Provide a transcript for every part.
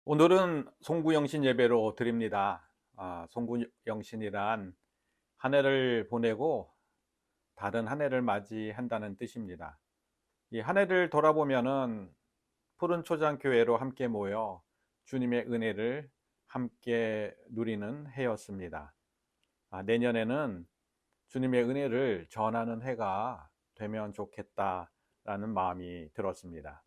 오늘은 송구영신 예배로 드립니다. 송구영신이란 한 해를 보내고 다른 한 해를 맞이한다는 뜻입니다. 이 한 해를 돌아보면은 푸른 초장 교회로 함께 모여 주님의 은혜를 함께 누리는 해였습니다. 내년에는 주님의 은혜를 전하는 해가 되면 좋겠다라는 마음이 들었습니다.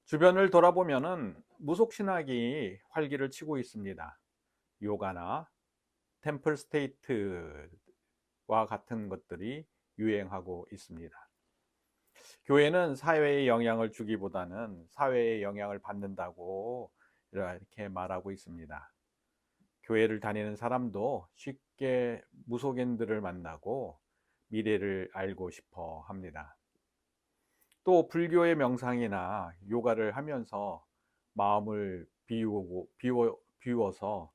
주변을 돌아보면은 무속신학이 활기를 치고 있습니다. 요가나 템플 스테이트와 같은 것들이 유행하고 있습니다. 교회는 사회에 영향을 주기보다는 사회에 영향을 받는다고 이렇게 말하고 있습니다. 교회를 다니는 사람도 쉽게 무속인들을 만나고 미래를 알고 싶어 합니다. 또 불교의 명상이나 요가를 하면서 마음을 비워서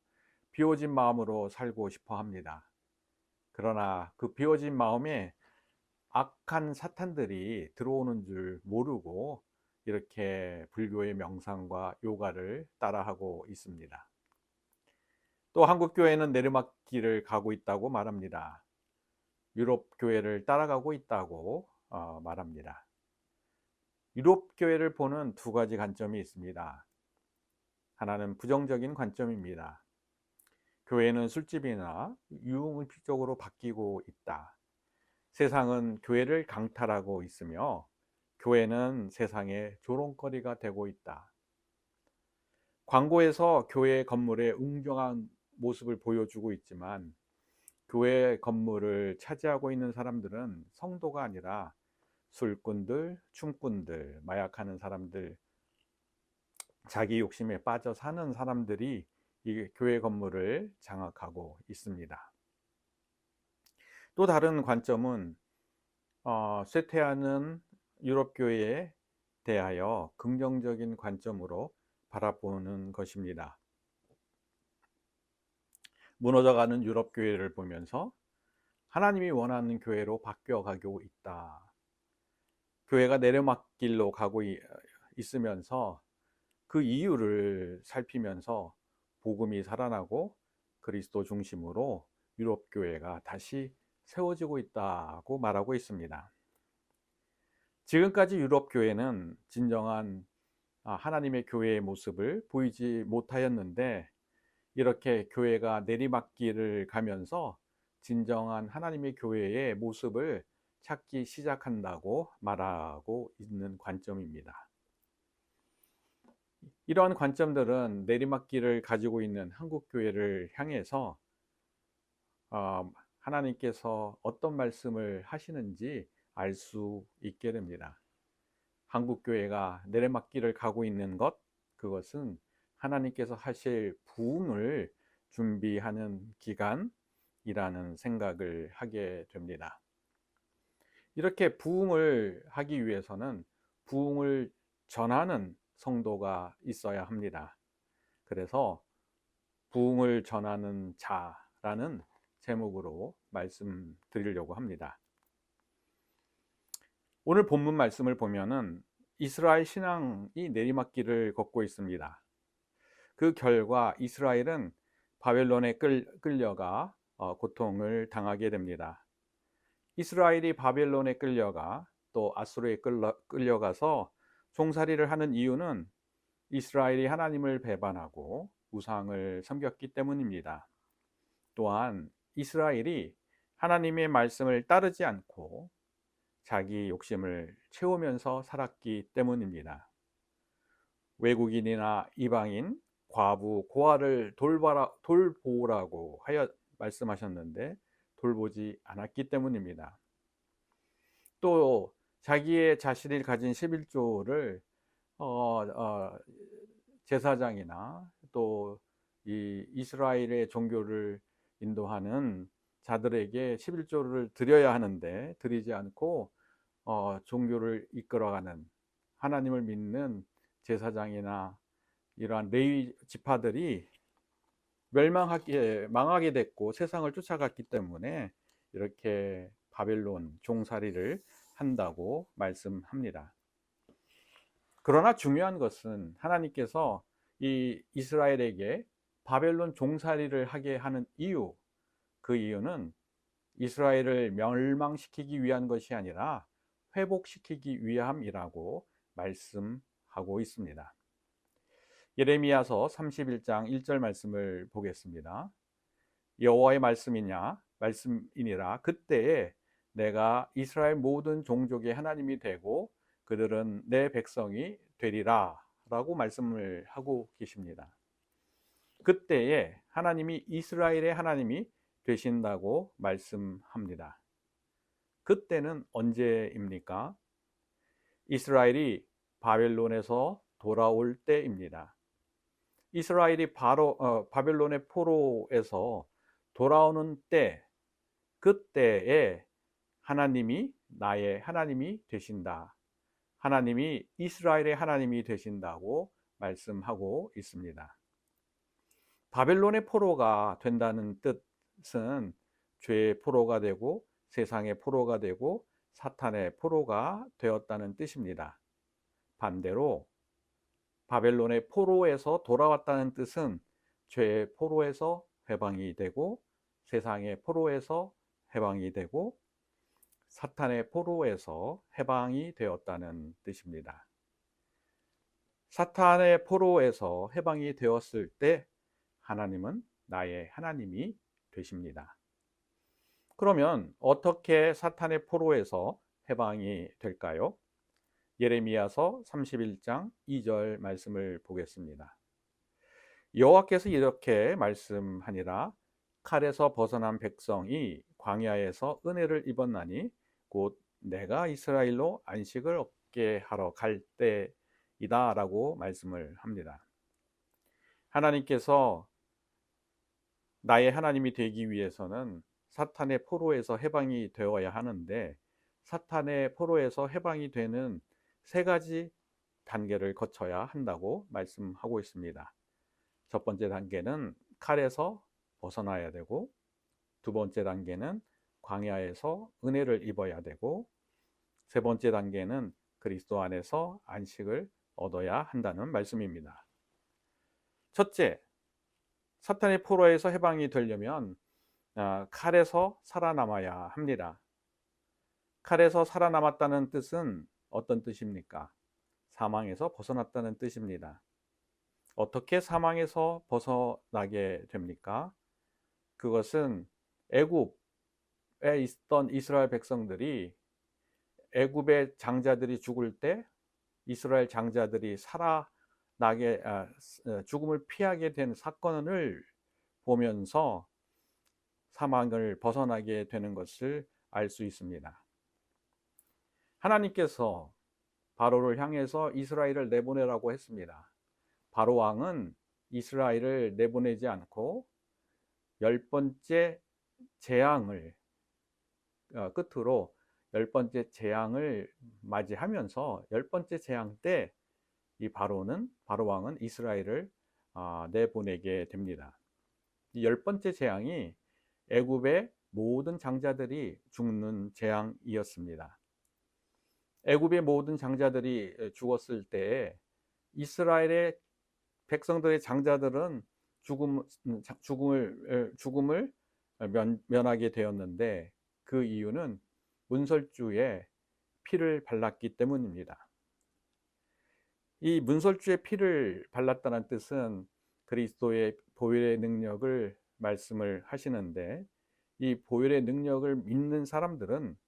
비워진 마음으로 살고 싶어 합니다. 그러나 그 비워진 마음에 악한 사탄들이 들어오는 줄 모르고 이렇게 불교의 명상과 요가를 따라하고 있습니다. 또 한국 교회는 내리막길을 가고 있다고 말합니다. 유럽 교회를 따라가고 있다고 말합니다. 유럽 교회를 보는 두 가지 관점이 있습니다. 하나는 부정적인 관점입니다. 교회는 술집이나 유흥업적으로 바뀌고 있다. 세상은 교회를 강탈하고 있으며 교회는 세상의 조롱거리가 되고 있다. 광고에서 교회 건물의 웅장한 모습을 보여주고 있지만 교회 건물을 차지하고 있는 사람들은 성도가 아니라 술꾼들, 춤꾼들, 마약하는 사람들, 자기 욕심에 빠져 사는 사람들이 이 교회 건물을 장악하고 있습니다. 또 다른 관점은 쇠퇴하는 유럽 교회에 대하여 긍정적인 관점으로 바라보는 것입니다. 무너져가는 유럽 교회를 보면서 하나님이 원하는 교회로 바뀌어가고 있다. 교회가 내리막길로 가고 있으면서 그 이유를 살피면서 복음이 살아나고 그리스도 중심으로 유럽 교회가 다시 세워지고 있다고 말하고 있습니다. 지금까지 유럽 교회는 진정한 하나님의 교회의 모습을 보이지 못하였는데 이렇게 교회가 내리막길을 가면서 진정한 하나님의 교회의 모습을 찾기 시작한다고 말하고 있는 관점입니다. 이러한 관점들은 내리막길을 가지고 있는 한국 교회를 향해서 하나님께서 어떤 말씀을 하시는지 알 수 있게 됩니다. 한국 교회가 내리막길을 가고 있는 것, 그것은 하나님께서 하실 부흥을 준비하는 기간이라는 생각을 하게 됩니다. 이렇게 부흥을 하기 위해서는 부흥을 전하는 성도가 있어야 합니다. 그래서 부흥을 전하는 자라는 제목으로 말씀드리려고 합니다. 오늘 본문 말씀을 보면은 이스라엘 신앙이 내리막길을 걷고 있습니다. 그 결과 이스라엘은 바벨론에 끌려가 고통을 당하게 됩니다. 이스라엘이 바벨론에 끌려가 또 아수르에 끌려가서 종살이를 하는 이유는 이스라엘이 하나님을 배반하고 우상을 섬겼기 때문입니다. 또한 이스라엘이 하나님의 말씀을 따르지 않고 자기 욕심을 채우면서 살았기 때문입니다. 외국인이나 이방인, 과부, 고아를 돌보라고 하여 말씀하셨는데 돌보지 않았기 때문입니다. 또 자기의 자신이 가진 11조를 제사장이나 또 이 이스라엘의 종교를 인도하는 자들에게 11조를 드려야 하는데 드리지 않고 종교를 이끌어가는 하나님을 믿는 제사장이나 이러한 레위 지파들이 망하게 됐고 세상을 쫓아갔기 때문에 이렇게 바벨론 종살이를 한다고 말씀합니다. 그러나 중요한 것은 하나님께서 이 이스라엘에게 바벨론 종살이를 하게 하는 이유, 그 이유는 이스라엘을 멸망시키기 위한 것이 아니라 회복시키기 위함이라고 말씀하고 있습니다. 예레미야서 31장 1절 말씀을 보겠습니다. 여호와의 말씀이니라 그때에 내가 이스라엘 모든 종족의 하나님이 되고 그들은 내 백성이 되리라 라고 말씀을 하고 계십니다. 그때에 하나님이 이스라엘의 하나님이 되신다고 말씀합니다. 그때는 언제입니까? 이스라엘이 바벨론에서 돌아올 때입니다. 이스라엘이 바벨론의 포로에서 돌아오는 때, 그때에 하나님이 나의 하나님이 되신다. 하나님이 이스라엘의 하나님이 되신다고 말씀하고 있습니다. 바벨론의 포로가 된다는 뜻은 죄의 포로가 되고 세상의 포로가 되고 사탄의 포로가 되었다는 뜻입니다. 반대로 바벨론의 포로에서 돌아왔다는 뜻은 죄의 포로에서 해방이 되고 세상의 포로에서 해방이 되고 사탄의 포로에서 해방이 되었다는 뜻입니다. 사탄의 포로에서 해방이 되었을 때 하나님은 나의 하나님이 되십니다. 그러면 어떻게 사탄의 포로에서 해방이 될까요? 예레미야서 31장 2절 말씀을 보겠습니다. 여호와께서 이렇게 말씀하니라 칼에서 벗어난 백성이 광야에서 은혜를 입었나니 곧 내가 이스라엘로 안식을 얻게 하러 갈 때이다 라고 말씀을 합니다. 하나님께서 나의 하나님이 되기 위해서는 사탄의 포로에서 해방이 되어야 하는데 사탄의 포로에서 해방이 되는 세 가지 단계를 거쳐야 한다고 말씀하고 있습니다. 첫 번째 단계는 칼에서 벗어나야 되고, 두 번째 단계는 광야에서 은혜를 입어야 되고, 세 번째 단계는 그리스도 안에서 안식을 얻어야 한다는 말씀입니다. 첫째, 사탄의 포로에서 해방이 되려면 칼에서 살아남아야 합니다. 칼에서 살아남았다는 뜻은 어떤 뜻입니까? 사망에서 벗어났다는 뜻입니다. 어떻게 사망에서 벗어나게 됩니까? 그것은 애굽에 있던 이스라엘 백성들이 애굽의 장자들이 죽을 때 이스라엘 장자들이 죽음을 피하게 된 사건을 보면서 사망을 벗어나게 되는 것을 알 수 있습니다. 하나님께서 바로를 향해서 이스라엘을 내보내라고 했습니다. 바로 왕은 이스라엘을 내보내지 않고 10번째 재앙을 끝으로 10번째 재앙을 맞이하면서 10번째 재앙 때 이 바로 왕은 이스라엘을 내보내게 됩니다. 이 10번째 재앙이 애굽의 모든 장자들이 죽는 재앙이었습니다. 애굽의 모든 장자들이 죽었을 때 이스라엘의 백성들의 장자들은 죽음을 면하게 되었는데 그 이유는 문설주에 피를 발랐기 때문입니다. 이 문설주에 피를 발랐다는 뜻은 그리스도의 보혈의 능력을 말씀을 하시는데 이 보혈의 능력을 믿는 사람들은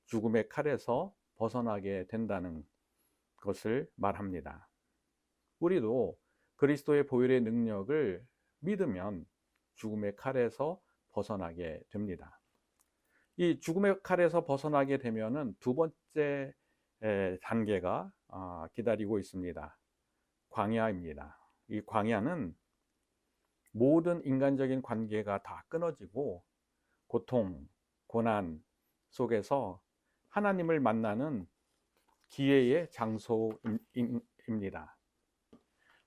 죽음의 칼에서 벗어나게 된다는 것을 말합니다. 우리도 그리스도의 보혈의 능력을 믿으면 죽음의 칼에서 벗어나게 됩니다. 이 죽음의 칼에서 벗어나게 되면은 두 번째 단계가 기다리고 있습니다. 광야입니다. 이 광야는 모든 인간적인 관계가 다 끊어지고 고통, 고난 속에서 하나님을 만나는 기회의 장소입니다.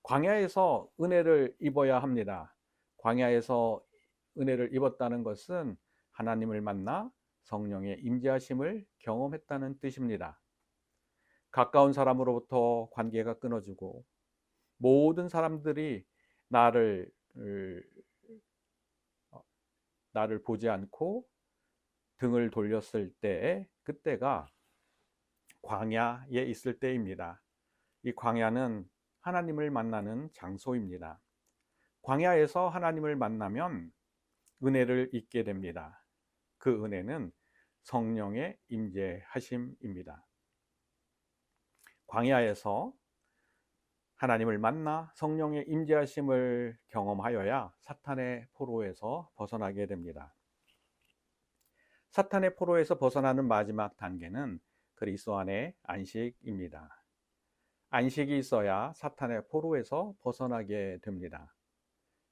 광야에서 은혜를 입어야 합니다. 광야에서 은혜를 입었다는 것은 하나님을 만나 성령의 임재하심을 경험했다는 뜻입니다. 가까운 사람으로부터 관계가 끊어지고 모든 사람들이 나를 어 나를 보지 않고 등을 돌렸을 때에 그때가 광야에 있을 때입니다. 이 광야는 하나님을 만나는 장소입니다. 광야에서 하나님을 만나면 은혜를 잊게 됩니다. 그 은혜는 성령의 임재하심입니다. 광야에서 하나님을 만나 성령의 임재하심을 경험하여야 사탄의 포로에서 벗어나게 됩니다. 사탄의 포로에서 벗어나는 마지막 단계는 그리스도 안의 안식입니다. 안식이 있어야 사탄의 포로에서 벗어나게 됩니다.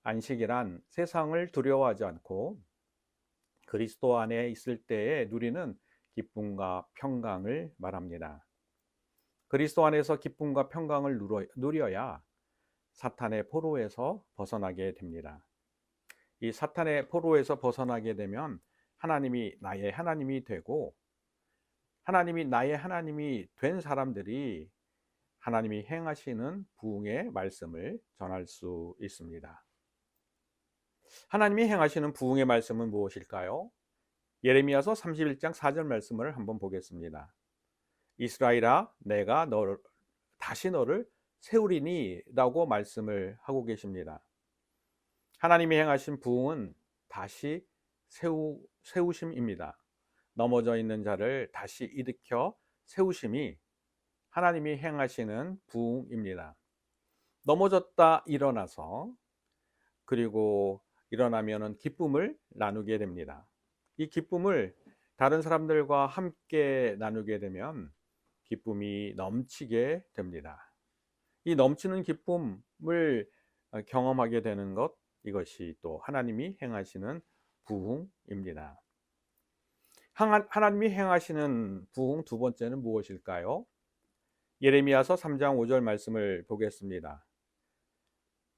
안식이란 세상을 두려워하지 않고 그리스도 안에 있을 때에 누리는 기쁨과 평강을 말합니다. 그리스도 안에서 기쁨과 평강을 누려야 사탄의 포로에서 벗어나게 됩니다. 이 사탄의 포로에서 벗어나게 되면 하나님이 나의 하나님이 되고, 하나님이 나의 하나님이 된 사람들이 하나님이 행하시는 부흥의 말씀을 전할 수 있습니다. 하나님이 행하시는 부흥의 말씀은 무엇일까요? 예레미야서 31장 4절 말씀을 한번 보겠습니다. 이스라엘아, 내가 다시 너를 세우리니 라고 말씀을 하고 계십니다. 하나님이 행하신 부흥은 다시 세우심입니다. 넘어져 있는 자를 다시 일으켜 세우심이 하나님이 행하시는 부흥입니다. 넘어졌다 일어나서, 그리고 일어나면은 기쁨을 나누게 됩니다. 이 기쁨을 다른 사람들과 함께 나누게 되면 기쁨이 넘치게 됩니다. 이 넘치는 기쁨을 경험하게 되는 것, 이것이 또 하나님이 행하시는 부흥입니다. 하나님이 행하시는 부흥 두 번째는 무엇일까요? 예레미야서 3장 5절 말씀을 보겠습니다.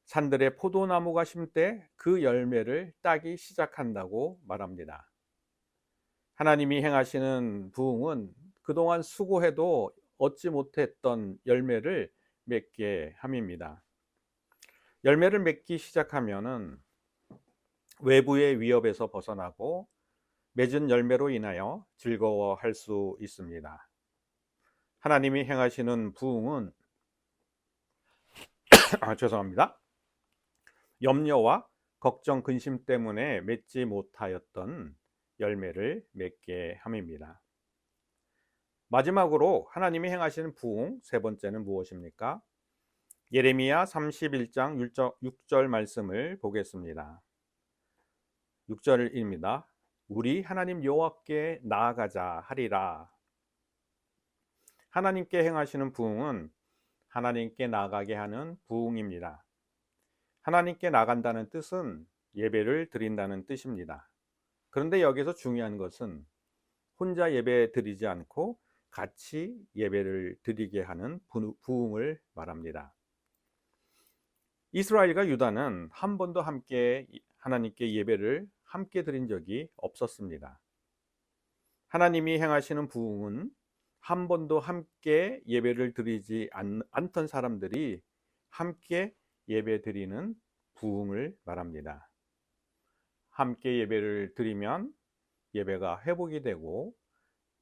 산들의 포도나무가 심때 그 열매를 따기 시작한다고 말합니다. 하나님이 행하시는 부흥은 그동안 수고해도 얻지 못했던 열매를 맺게 함입니다. 열매를 맺기 시작하면은 외부의 위협에서 벗어나고 맺은 열매로 인하여 즐거워할 수 있습니다. 하나님이 행하시는 부흥은 죄송합니다. 염려와 걱정, 근심 때문에 맺지 못하였던 열매를 맺게 함입니다. 마지막으로 하나님이 행하시는 부흥 세 번째는 무엇입니까? 예레미야 31장 6절 말씀을 보겠습니다. 6절입니다. 우리 하나님 여호와께 나아가자 하리라. 하나님께 행하시는 부흥은 하나님께 나아가게 하는 부흥입니다. 하나님께 나간다는 뜻은 예배를 드린다는 뜻입니다. 그런데 여기서 중요한 것은 혼자 예배 드리지 않고 같이 예배를 드리게 하는 부흥을 말합니다. 이스라엘과 유다는 한 번도 함께 하나님께 예배를 함께 드린 적이 없었습니다. 하나님이 행하시는 부흥은 한 번도 함께 예배를 드리지 않던 사람들이 함께 예배 드리는 부흥을 말합니다. 함께 예배를 드리면 예배가 회복이 되고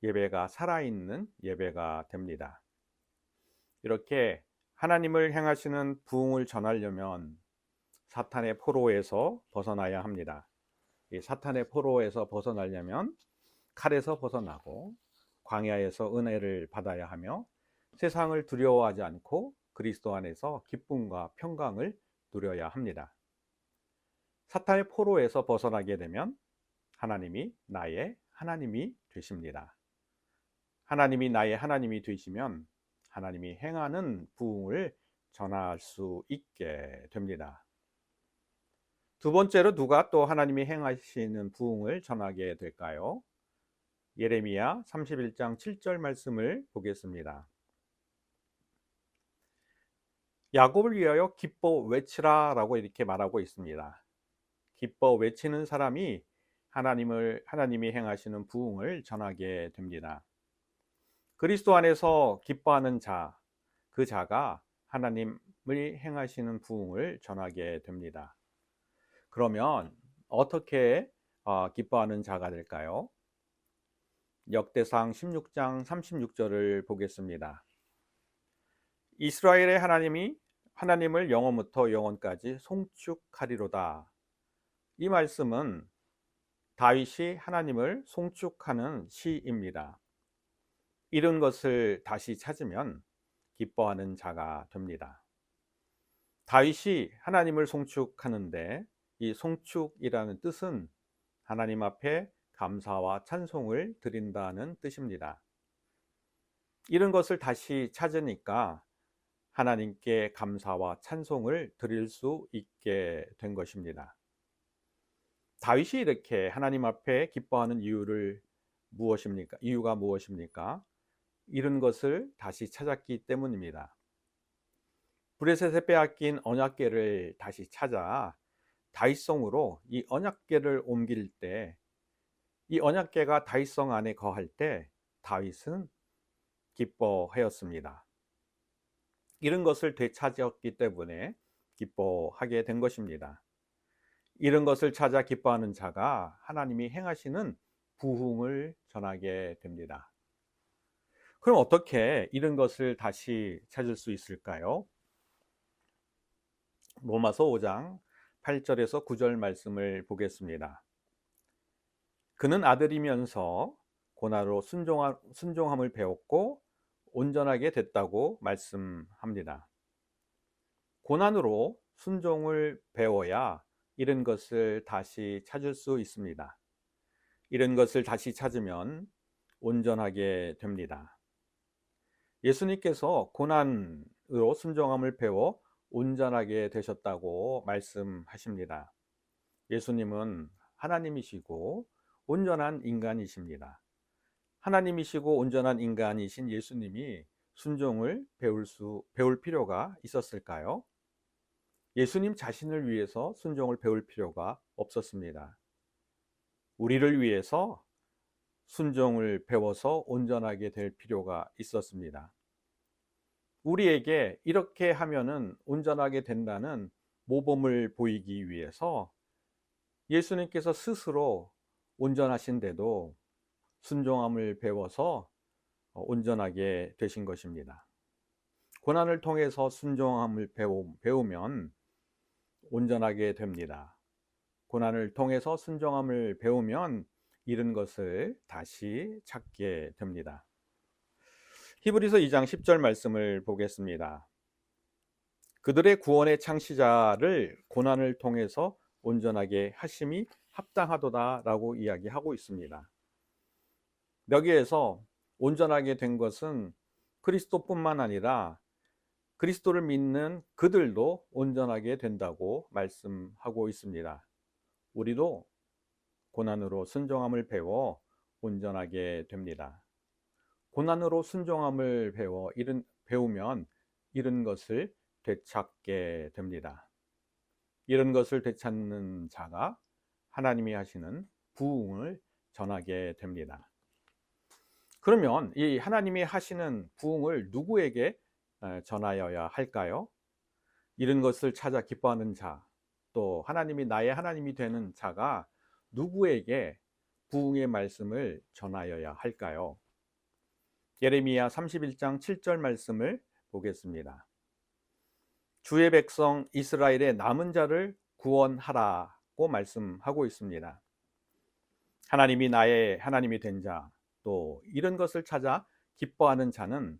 예배가 살아있는 예배가 됩니다. 이렇게 하나님을 행하시는 부흥을 전하려면 사탄의 포로에서 벗어나야 합니다. 이 사탄의 포로에서 벗어나려면 칼에서 벗어나고 광야에서 은혜를 받아야 하며 세상을 두려워하지 않고 그리스도 안에서 기쁨과 평강을 누려야 합니다. 사탄의 포로에서 벗어나게 되면 하나님이 나의 하나님이 되십니다. 하나님이 나의 하나님이 되시면 하나님이 행하는 부흥을 전할 수 있게 됩니다. 두 번째로 누가 또 하나님이 행하시는 부흥을 전하게 될까요? 예레미야 31장 7절 말씀을 보겠습니다. 야곱을 위하여 기뻐 외치라 라고 이렇게 말하고 있습니다. 기뻐 외치는 사람이 하나님이 행하시는 부흥을 전하게 됩니다. 그리스도 안에서 기뻐하는 자, 그 자가 하나님 행하시는 부흥을 전하게 됩니다. 그러면 어떻게 기뻐하는 자가 될까요? 역대상 16장 36절을 보겠습니다. 이스라엘의 하나님을 영원부터 영원까지 송축하리로다. 이 말씀은 다윗이 하나님을 송축하는 시입니다. 이런 것을 다시 찾으면 기뻐하는 자가 됩니다. 다윗이 하나님을 송축하는데 이 송축이라는 뜻은 하나님 앞에 감사와 찬송을 드린다는 뜻입니다. 이런 것을 다시 찾으니까 하나님께 감사와 찬송을 드릴 수 있게 된 것입니다. 다윗이 이렇게 하나님 앞에 기뻐하는 이유가 무엇입니까? 이런 것을 다시 찾았기 때문입니다. 브레셋에 빼앗긴 언약궤를 다시 찾아 다윗성으로 이 언약궤를 옮길 때, 이 언약궤가 다윗성 안에 거할 때 다윗은 기뻐하였습니다. 이런 것을 되찾았기 때문에 기뻐하게 된 것입니다. 이런 것을 찾아 기뻐하는 자가 하나님이 행하시는 부흥을 전하게 됩니다. 그럼 어떻게 이런 것을 다시 찾을 수 있을까요? 로마서 5장 8절에서 9절 말씀을 보겠습니다. 그는 아들이면서 고난으로 순종함을 배웠고 온전하게 됐다고 말씀합니다. 고난으로 순종을 배워야 이런 것을 다시 찾을 수 있습니다. 이런 것을 다시 찾으면 온전하게 됩니다. 예수님께서 고난으로 순종함을 배워 온전하게 되셨다고 말씀하십니다. 예수님은 하나님이시고 온전한 인간이십니다. 하나님이시고 온전한 인간이신 예수님이 순종을 배울 필요가 있었을까요? 예수님 자신을 위해서 순종을 배울 필요가 없었습니다. 우리를 위해서 순종을 배워서 온전하게 될 필요가 있었습니다. 우리에게 이렇게 하면은 온전하게 된다는 모범을 보이기 위해서 예수님께서 스스로 온전하신데도 순종함을 배워서 온전하게 되신 것입니다. 고난을 통해서 순종함을 배우면 온전하게 됩니다. 고난을 통해서 순종함을 배우면 이런 것을 다시 찾게 됩니다. 히브리서 2장 10절 말씀을 보겠습니다. 그들의 구원의 창시자를 고난을 통해서 온전하게 하심이 합당하도다 라고 이야기하고 있습니다. 여기에서 온전하게 된 것은 그리스도뿐만 아니라 그리스도를 믿는 그들도 온전하게 된다고 말씀하고 있습니다. 우리도 고난으로 순종함을 배워 온전하게 됩니다. 고난으로 순종함을 배우면 이런 것을 되찾게 됩니다. 이런 것을 되찾는 자가 하나님이 하시는 부흥을 전하게 됩니다. 그러면 이 하나님이 하시는 부흥을 누구에게 전하여야 할까요? 이런 것을 찾아 기뻐하는 자, 또 하나님이 나의 하나님이 되는 자가 누구에게 부흥의 말씀을 전하여야 할까요? 예레미야 31장 7절 말씀을 보겠습니다. 주의 백성 이스라엘의 남은 자를 구원하라고 말씀하고 있습니다. 하나님이 나의 하나님이 된 자, 또 이런 것을 찾아 기뻐하는 자는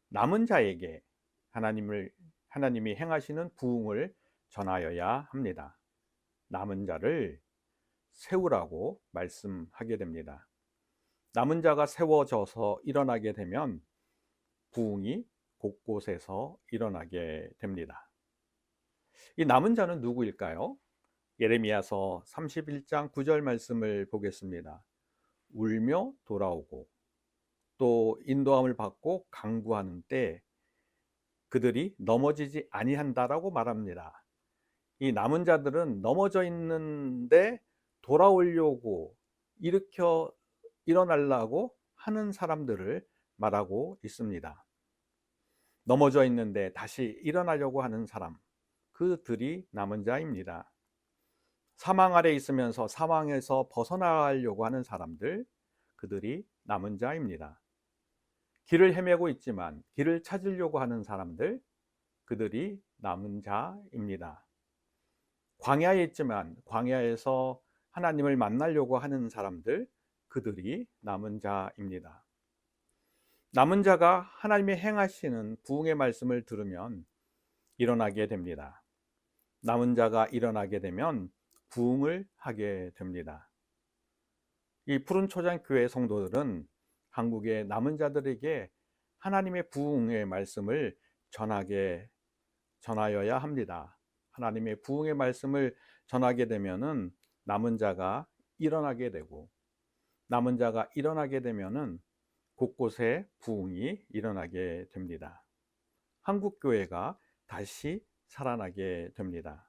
남은 자에게 하나님이 행하시는 부흥을 전하여야 합니다. 남은 자를 세우라고 말씀하게 됩니다. 남은 자가 세워져서 일어나게 되면 부흥이 곳곳에서 일어나게 됩니다. 이 남은 자는 누구일까요? 예레미야서 31장 9절 말씀을 보겠습니다. 울며 돌아오고 또 인도함을 받고 강구하는 때 그들이 넘어지지 아니한다라고 말합니다. 이 남은 자들은 넘어져 있는데 돌아오려고 일어나려고 하는 사람들을 말하고 있습니다. 넘어져 있는데 다시 일어나려고 하는 사람, 그들이 남은 자입니다. 사망 아래 있으면서 사망에서 벗어나려고 하는 사람들, 그들이 남은 자입니다. 길을 헤매고 있지만 길을 찾으려고 하는 사람들, 그들이 남은 자입니다. 광야에 있지만 광야에서 하나님을 만나려고 하는 사람들, 그들이 남은 자입니다. 남은 자가 하나님이 행하시는 부흥의 말씀을 들으면 일어나게 됩니다. 남은 자가 일어나게 되면 부흥을 하게 됩니다. 이 푸른 초장 교회 성도들은 한국의 남은 자들에게 하나님의 부흥의 말씀을 전하여야 합니다. 하나님의 부흥의 말씀을 전하게 되면은 남은 자가 일어나게 되고, 남은 자가 일어나게 되면은 곳곳에 부흥이 일어나게 됩니다. 한국 교회가 다시 살아나게 됩니다.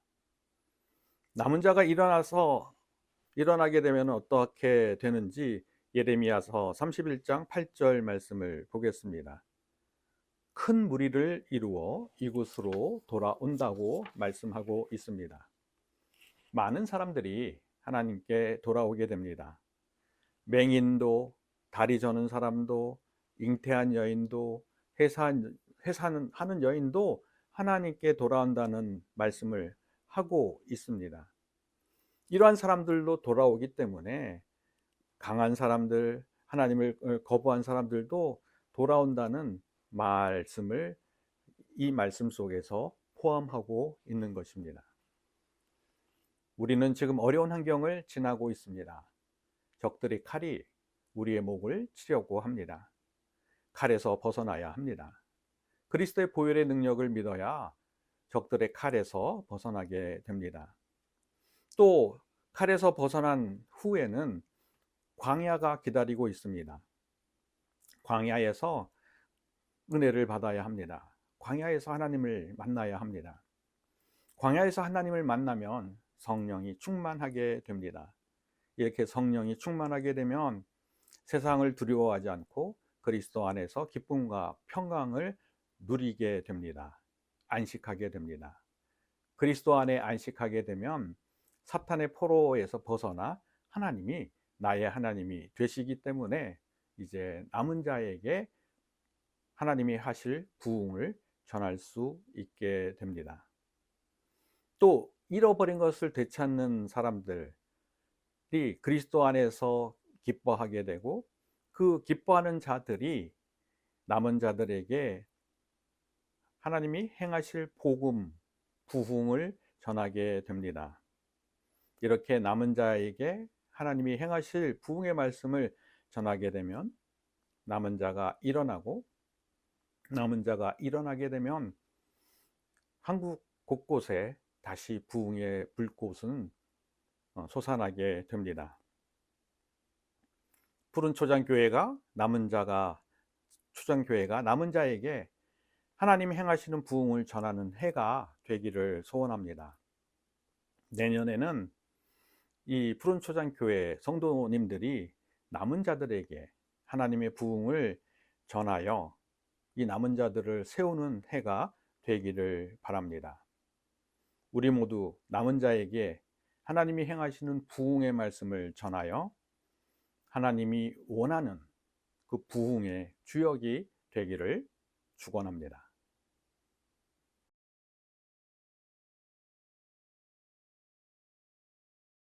남은 자가 일어나게 되면 어떻게 되는지 예레미야서 31장 8절 말씀을 보겠습니다. 큰 무리를 이루어 이곳으로 돌아온다고 말씀하고 있습니다. 많은 사람들이 하나님께 돌아오게 됩니다. 맹인도, 다리 저는 사람도, 잉태한 여인도, 해산하는 여인도 하나님께 돌아온다는 말씀을 하고 있습니다. 이러한 사람들도 돌아오기 때문에 강한 사람들, 하나님을 거부한 사람들도 돌아온다는 말씀을 이 말씀 속에서 포함하고 있는 것입니다. 우리는 지금 어려운 환경을 지나고 있습니다. 적들의 칼이 우리의 목을 치려고 합니다. 칼에서 벗어나야 합니다. 그리스도의 보혈의 능력을 믿어야 적들의 칼에서 벗어나게 됩니다. 또 칼에서 벗어난 후에는 광야가 기다리고 있습니다. 광야에서 은혜를 받아야 합니다. 광야에서 하나님을 만나야 합니다. 광야에서 하나님을 만나면 성령이 충만하게 됩니다. 이렇게 성령이 충만하게 되면 세상을 두려워하지 않고 그리스도 안에서 기쁨과 평강을 누리게 됩니다. 안식하게 됩니다. 그리스도 안에 안식하게 되면 사탄의 포로에서 벗어나 하나님이 나의 하나님이 되시기 때문에 이제 남은 자에게 하나님이 하실 부흥을 전할 수 있게 됩니다. 또 잃어버린 것을 되찾는 사람들이 그리스도 안에서 기뻐하게 되고, 그 기뻐하는 자들이 남은 자들에게 하나님이 행하실 복음, 부흥을 전하게 됩니다. 이렇게 남은 자에게 하나님이 행하실 부흥의 말씀을 전하게 되면 남은 자가 일어나고, 남은 자가 일어나게 되면 한국 곳곳에 다시 부흥의 불꽃은 솟아나게 됩니다. 푸른 초장교회가 초장교회가 남은 자에게 하나님이 행하시는 부흥을 전하는 해가 되기를 소원합니다. 내년에는 이 푸른 초장교회 성도님들이 남은 자들에게 하나님의 부흥을 전하여 이 남은 자들을 세우는 해가 되기를 바랍니다. 우리 모두 남은 자에게 하나님이 행하시는 부흥의 말씀을 전하여 하나님이 원하는 그 부흥의 주역이 되기를 축원합니다.